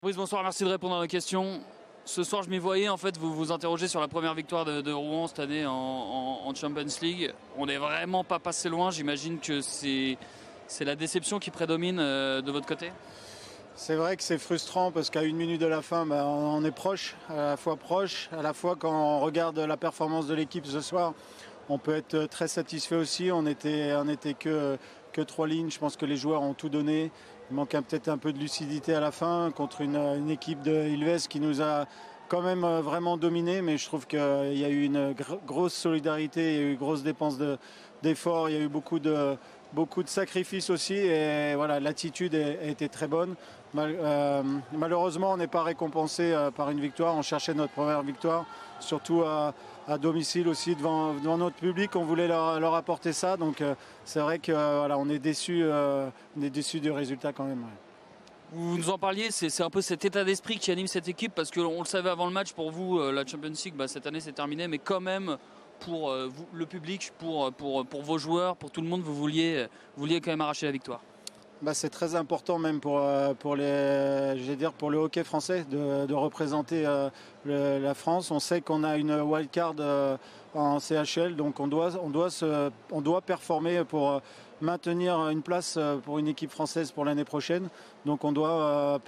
Oui, bonsoir, merci de répondre à nos questions. Ce soir, je m'y voyais, en fait, vous vous interrogez sur la première victoire de Rouen cette année en Champions League. On n'est vraiment pas passé loin, j'imagine que c'est la déception qui prédomine de votre côté. C'est vrai que c'est frustrant parce qu'à 1 minute de la fin, on est proche, à la fois quand on regarde la performance de l'équipe ce soir, on peut être très satisfait aussi. On n'était que 3 lignes, je pense que les joueurs ont tout donné. Il manque peut-être un peu de lucidité à la fin contre une équipe de Ilves qui nous a quand même vraiment dominé, mais je trouve qu'il y a eu une grosse solidarité, il y a eu une grosse dépense d'efforts, il y a eu beaucoup de sacrifices aussi, et voilà, l'attitude a été très bonne. Malheureusement, on n'est pas récompensé par une victoire. On cherchait notre première victoire, surtout à domicile aussi devant notre public. On voulait leur apporter ça, donc c'est vrai que voilà, on est déçu du résultat quand même. Ouais. Vous nous en parliez, c'est un peu cet état d'esprit qui anime cette équipe, parce qu'on le savait avant le match, pour vous, la Champions League, cette année c'est terminé, mais quand même, pour vous, le public, pour vos joueurs, pour tout le monde, vous vouliez quand même arracher la victoire. C'est très important même pour le hockey français de représenter la France. On sait qu'on a une wildcard en CHL, donc on doit performer pour maintenir une place pour une équipe française pour l'année prochaine. Donc on doit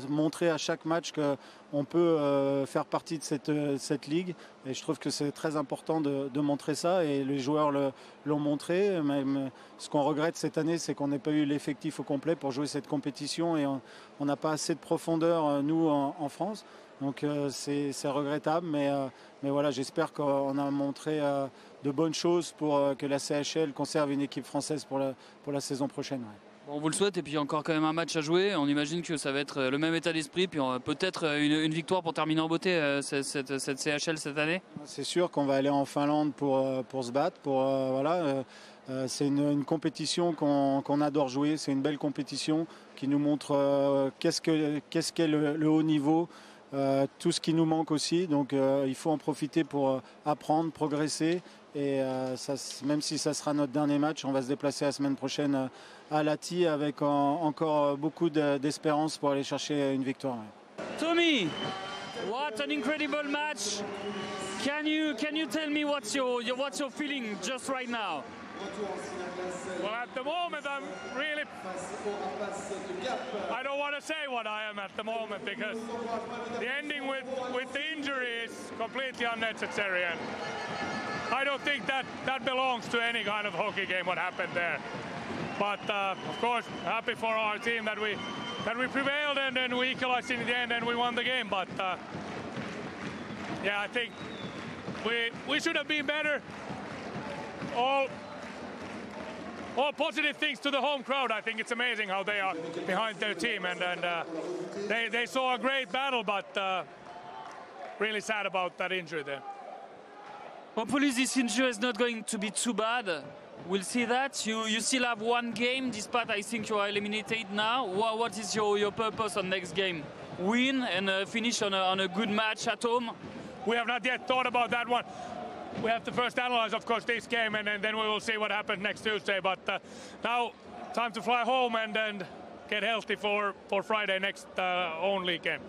montrer à chaque match qu'on peut faire partie de cette ligue. Et je trouve que c'est très important de montrer ça, et les joueurs l'ont montré. Même, ce qu'on regrette cette année, c'est qu'on n'ait pas eu l'effectif au complet pour jouer cette compétition, et on n'a pas assez de profondeur, nous, en France. Donc c'est regrettable, mais voilà, j'espère qu'on a montré de bonnes choses pour que la CHL conserve une équipe française pour la saison prochaine. Ouais. Bon, on vous le souhaite, et puis il y a encore quand même un match à jouer. On imagine que ça va être le même état d'esprit, puis peut-être une victoire pour terminer en beauté cette CHL cette année. C'est sûr qu'on va aller en Finlande pour se battre. C'est une compétition qu'on adore jouer. C'est une belle compétition qui nous montre qu'est-ce qu'est le haut niveau. Tout ce qui nous manque aussi, donc il faut en profiter pour apprendre, progresser, et même si ça sera notre dernier match, on va se déplacer la semaine prochaine à Lahti avec encore beaucoup d'espérance pour aller chercher une victoire. Ouais. Tommy, what an incredible match! Can you tell me what's your feeling just right now? Well, at the moment, I don't want to say what I am at the moment, because the ending with the injury is completely unnecessary, and I don't think that belongs to any kind of hockey game, what happened there. But of course, happy for our team that we prevailed, and then we equalized in the end and we won the game. But yeah, I think we should have been better. All positive things to the home crowd. I think it's amazing how they are behind their team, and they saw a great battle, but really sad about that injury there. Hopefully this injury is not going to be too bad. We'll see that. You still have one game, despite I think you are eliminated now. What is your purpose on next game? Win and finish on a good match at home? We have not yet thought about that one. We have to first analyze, of course, this game, and then we will see what happens next Tuesday. But now, time to fly home and get healthy for Friday next own league game.